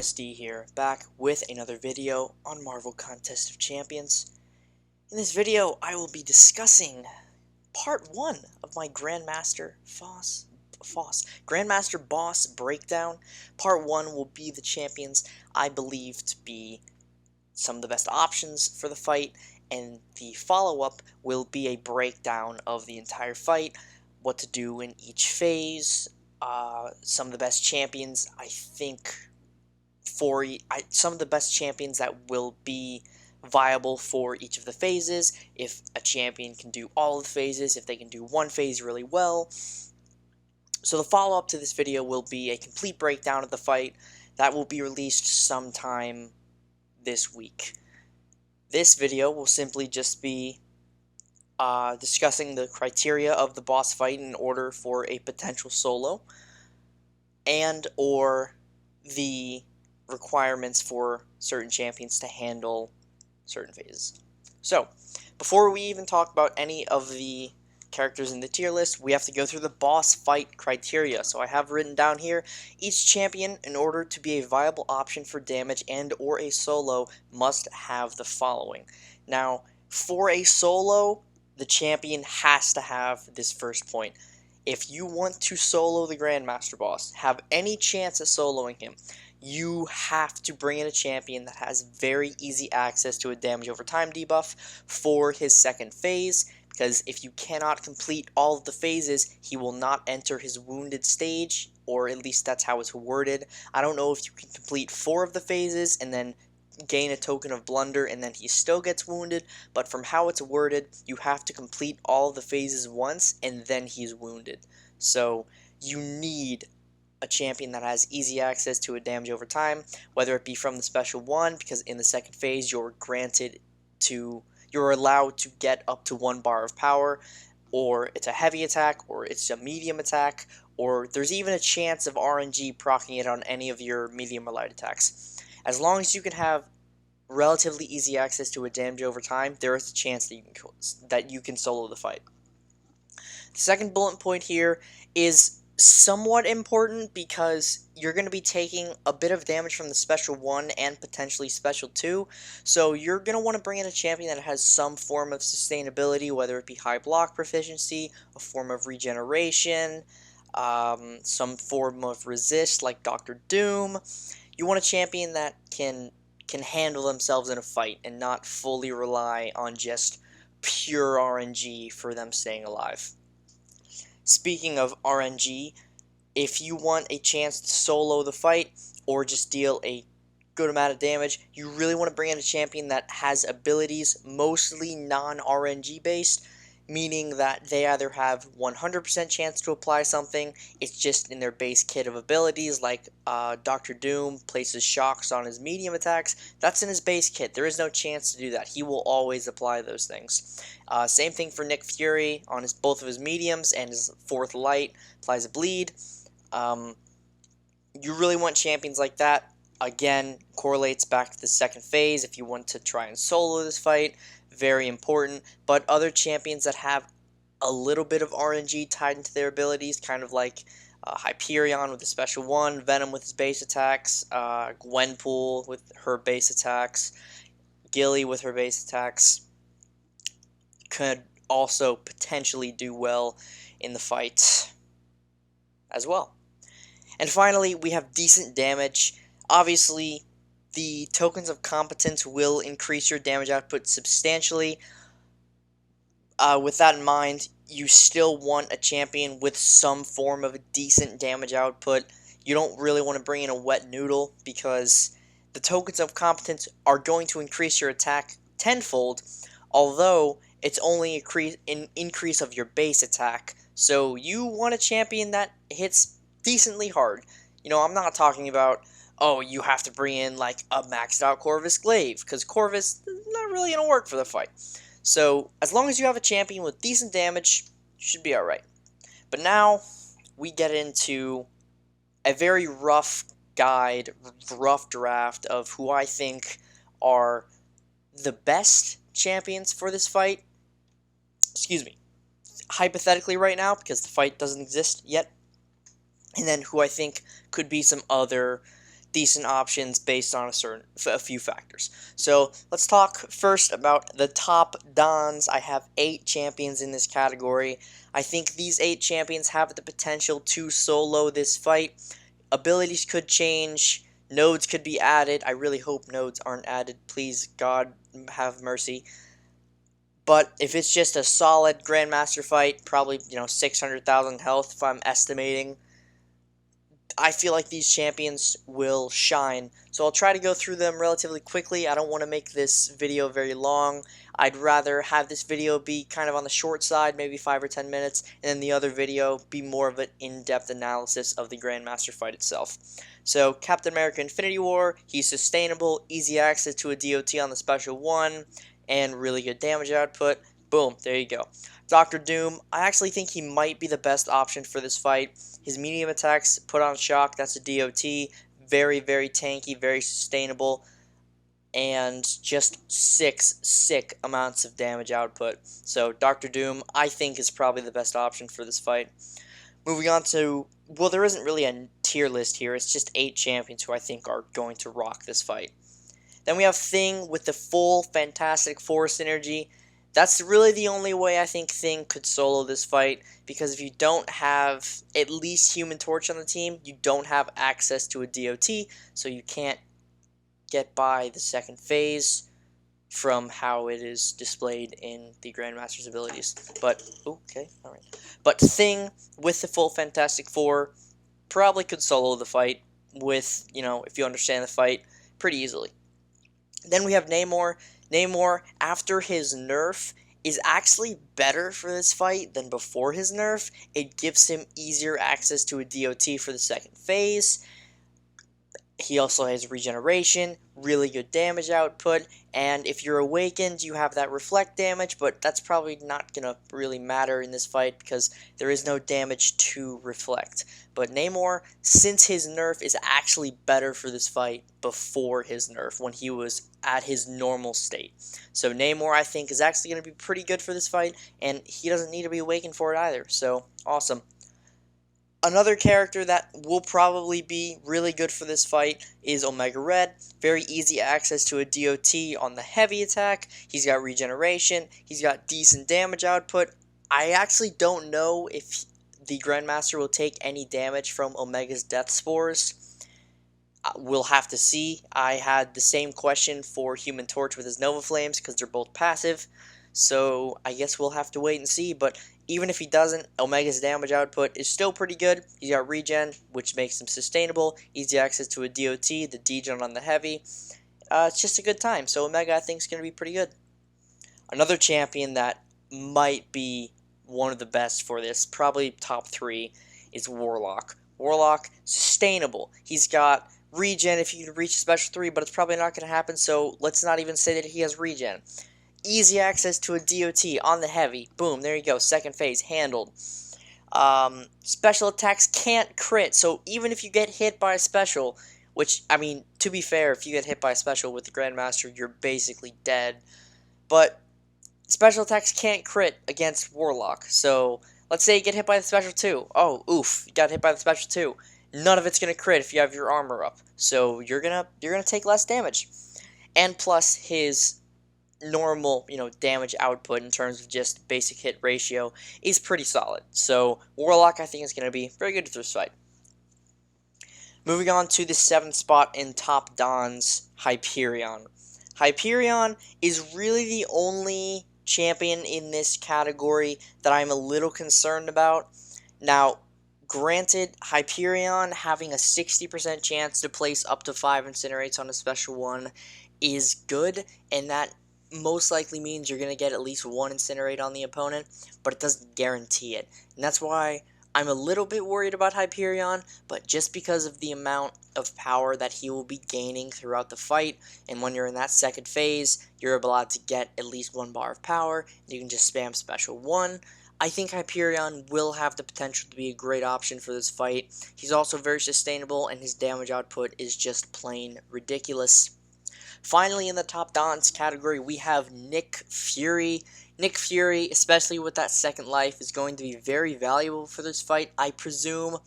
SD here, back with another video on Marvel Contest of Champions. In this video, I will be discussing part 1 of my Grandmaster Grandmaster Boss Breakdown. Part 1 will be the champions I believe to be some of the best options for the fight, and the follow-up will be a breakdown of the entire fight, what to do in each phase, some of the best champions I think some of the best champions that will be viable for each of the phases, if a champion can do all of the phases, if they can do one phase really well. So the follow-up to this video will be a complete breakdown of the fight that will be released sometime this week. This video will simply just be discussing the criteria of the boss fight in order for a potential solo, and or the requirements for certain champions to handle certain phases. So, before we even talk about any of the characters in the tier list, we have to go through the boss fight criteria. So I have written down here, each champion, in order to be a viable option for damage and or a solo, must have the following. Now, for a solo, the champion has to have this first point. If you want to solo the Grandmaster boss, have any chance at soloing him, you have to bring in a champion that has very easy access to a damage over time debuff for his second phase, because if you cannot complete all of the phases, he will not enter his wounded stage, or at least that's how it's worded. I don't know if you can complete 4 of the phases and then gain a token of blunder and then he still gets wounded, but from how it's worded, you have to complete all of the phases once and then he's wounded. So you need a champion that has easy access to a damage over time, whether it be from the special one, because in the second phase you're allowed to get up to 1 bar of power, or it's a heavy attack, or it's a medium attack, or there's even a chance of RNG proccing it on any of your medium or light attacks. As long as you can have relatively easy access to a damage over time, there is a chance that you can solo the fight. The second bullet point here is somewhat important because you're going to be taking a bit of damage from the special 1 and potentially special 2, so you're going to want to bring in a champion that has some form of sustainability, whether it be high block proficiency, a form of regeneration, some form of resist like Dr. Doom. You want a champion that can handle themselves in a fight and not fully rely on just pure RNG for them staying alive. Speaking of RNG, if you want a chance to solo the fight or just deal a good amount of damage, you really want to bring in a champion that has abilities mostly non-RNG based, meaning that they either have 100% chance to apply something, it's just in their base kit of abilities, like Dr. Doom places shocks on his medium attacks. That's in his base kit. There is no chance to do that. He will always apply those things. Same thing for Nick Fury on both of his mediums, and his 4th light applies a bleed. You really want champions like that. Again, correlates back to the second phase if you want to try and solo this fight. Very important, but other champions that have a little bit of RNG tied into their abilities, kind of like Hyperion with the special 1, Venom with his base attacks, Gwenpool with her base attacks, Gilly with her base attacks, could also potentially do well in the fight as well. And finally, we have decent damage. Obviously, the tokens of competence will increase your damage output substantially. With that in mind, you still want a champion with some form of a decent damage output. You don't really want to bring in a wet noodle, because the tokens of competence are going to increase your attack tenfold, although it's only an increase of your base attack. So you want a champion that hits decently hard. You know, I'm not talking about, oh, you have to bring in like a maxed out Corvus Glaive, because Corvus is not really going to work for the fight. So as long as you have a champion with decent damage, you should be alright. But now we get into a very rough draft of who I think are the best champions for this fight. Excuse me. Hypothetically right now, because the fight doesn't exist yet. And then who I think could be some other decent options based on a few factors. So let's talk first about the top Dons. I have 8 champions in this category. I think these 8 champions have the potential to solo this fight. Abilities could change. Nodes could be added. I really hope nodes aren't added. Please, God, have mercy. But if it's just a solid Grandmaster fight, probably, 600,000 health if I'm estimating, I feel like these champions will shine. So I'll try to go through them relatively quickly. I don't want to make this video very long. I'd rather have this video be kind of on the short side, maybe 5 or 10 minutes, and then the other video be more of an in-depth analysis of the Grandmaster fight itself. So Captain America Infinity War, he's sustainable, easy access to a DOT on the special 1, and really good damage output. Boom, there you go. Dr. Doom, I actually think he might be the best option for this fight. His medium attacks put on shock, that's a DOT. Very, very tanky, very sustainable, and just sick amounts of damage output. So Dr. Doom, I think, is probably the best option for this fight. Moving on to, well, there isn't really a tier list here. It's just 8 champions who I think are going to rock this fight. Then we have Thing with the full Fantastic Four synergy. That's really the only way I think Thing could solo this fight, because if you don't have at least Human Torch on the team, you don't have access to a DOT, so you can't get by the second phase from how it is displayed in the Grandmaster's abilities. But, okay, alright. But Thing with the full Fantastic Four probably could solo the fight with, if you understand the fight, pretty easily. Then we have Namor. Namor, after his nerf, is actually better for this fight than before his nerf. It gives him easier access to a DOT for the second phase. He also has regeneration, really good damage output, and if you're awakened, you have that reflect damage, but that's probably not going to really matter in this fight because there is no damage to reflect. But Namor, since his nerf, is actually better for this fight before his nerf, when he was at his normal state. So Namor, I think, is actually going to be pretty good for this fight, and he doesn't need to be awakened for it either, so awesome. Another character that will probably be really good for this fight is Omega Red. Very easy access to a DOT on the heavy attack. He's got regeneration. He's got decent damage output. I actually don't know if the Grandmaster will take any damage from Omega's Death Spores. We'll have to see. I had the same question for Human Torch with his Nova Flames because they're both passive. So I guess we'll have to wait and see, but even if he doesn't, Omega's damage output is still pretty good. He's got regen, which makes him sustainable, easy access to a DOT, the degen on the heavy. It's just a good time, so Omega, I think, is going to be pretty good. Another champion that might be one of the best for this, probably top 3, is Warlock. Warlock, sustainable. He's got regen if you can reach special 3, but it's probably not going to happen, so let's not even say that he has regen. Easy access to a DOT on the heavy. Boom, there you go. Second phase, handled. Special attacks can't crit, so even if you get hit by a special, which, I mean, to be fair, if you get hit by a special with the Grandmaster, you're basically dead. But special attacks can't crit against Warlock, so let's say you get hit by the special 2. Oh, oof, you got hit by the special 2. None of it's going to crit if you have your armor up, so you're gonna take less damage. And plus, his normal, damage output in terms of just basic hit ratio is pretty solid. So Warlock, I think, is going to be very good for this fight. Moving on to the 7th spot in top Dons, Hyperion. Hyperion is really the only champion in this category that I'm a little concerned about. Now, granted, Hyperion having a 60% chance to place up to 5 Incinerates on a special 1 is good, and that most likely means you're going to get at least 1 Incinerate on the opponent, but it doesn't guarantee it. And that's why I'm a little bit worried about Hyperion, but just because of the amount of power that he will be gaining throughout the fight, and when you're in that second phase, you're allowed to get at least 1 bar of power, and you can just spam special 1. I think Hyperion will have the potential to be a great option for this fight. He's also very sustainable, and his damage output is just plain ridiculous. Finally, in the top Dons category, we have Nick Fury. Nick Fury, especially with that second life, is going to be very valuable for this fight. I presume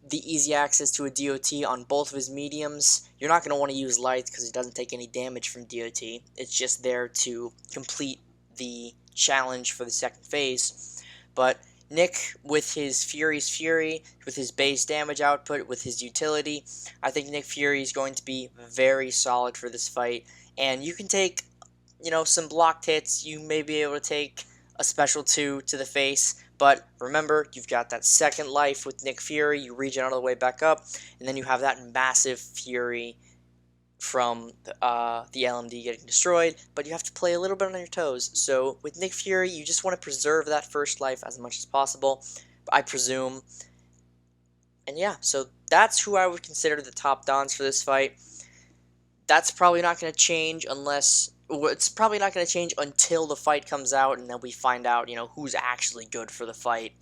the easy access to a DOT on both of his mediums. You're not going to want to use lights because he doesn't take any damage from DOT. It's just there to complete the challenge for the second phase. But Nick, with his Fury's Fury, with his base damage output, with his utility, I think Nick Fury is going to be very solid for this fight. And you can take, some blocked hits. You may be able to take a special 2 to the face. But remember, you've got that second life with Nick Fury. You regen all the way back up. And then you have that massive Fury from the LMD getting destroyed, but you have to play a little bit on your toes. So with Nick Fury, you just want to preserve that first life as much as possible, I presume. And yeah, so that's who I would consider the top dons for this fight. That's probably not going to change it's probably not going to change until the fight comes out, and then we find out, who's actually good for the fight.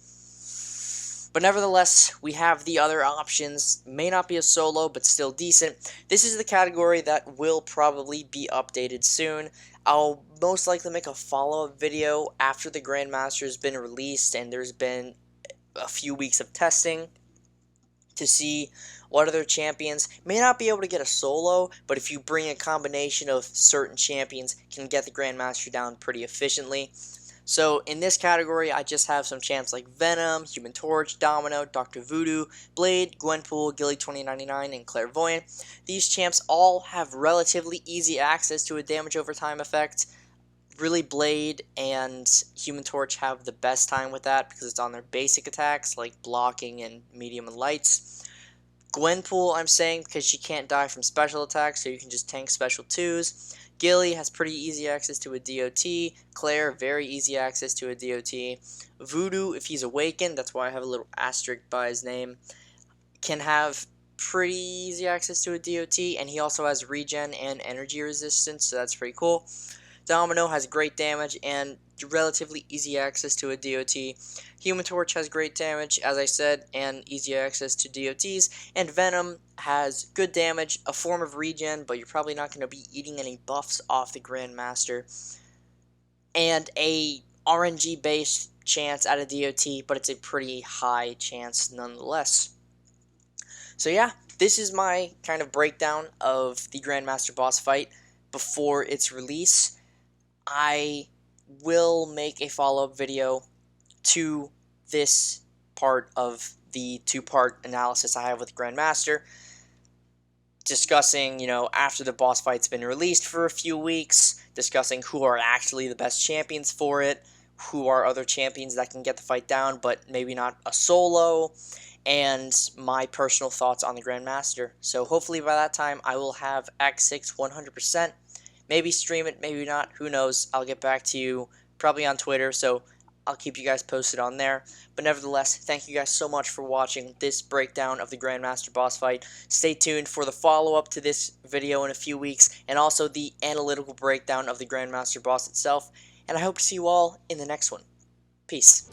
But nevertheless, we have the other options. May not be a solo, but still decent. This is the category that will probably be updated soon. I'll most likely make a follow-up video after the Grandmaster has been released and there's been a few weeks of testing to see what other champions may not be able to get a solo, but if you bring a combination of certain champions, can get the Grandmaster down pretty efficiently. So in this category, I just have some champs like Venom, Human Torch, Domino, Dr. Voodoo, Blade, Gwenpool, Gilly2099, and Clairvoyant. These champs all have relatively easy access to a damage over time effect. Really, Blade and Human Torch have the best time with that because it's on their basic attacks like blocking and medium and lights. Gwenpool, I'm saying because she can't die from special attacks, so you can just tank special 2s. Gilly has pretty easy access to a DOT. Claire, very easy access to a DOT. Voodoo, if he's awakened, that's why I have a little asterisk by his name, can have pretty easy access to a DOT, and he also has regen and energy resistance, so that's pretty cool. Domino has great damage and relatively easy access to a DOT. Human Torch has great damage, as I said, and easy access to DOTs. And Venom has good damage, a form of regen, but you're probably not going to be eating any buffs off the Grandmaster. And a RNG-based chance at a DOT, but it's a pretty high chance nonetheless. So yeah, this is my kind of breakdown of the Grandmaster boss fight before its release. I will make a follow-up video to this part of the two-part analysis I have with Grandmaster, discussing, after the boss fight's been released for a few weeks, discussing who are actually the best champions for it, who are other champions that can get the fight down, but maybe not a solo, and my personal thoughts on the Grandmaster. So hopefully by that time, I will have Act 6 100%. Maybe stream it, maybe not, who knows. I'll get back to you probably on Twitter, so I'll keep you guys posted on there. But nevertheless, thank you guys so much for watching this breakdown of the Grandmaster boss fight. Stay tuned for the follow-up to this video in a few weeks, and also the analytical breakdown of the Grandmaster boss itself. And I hope to see you all in the next one. Peace.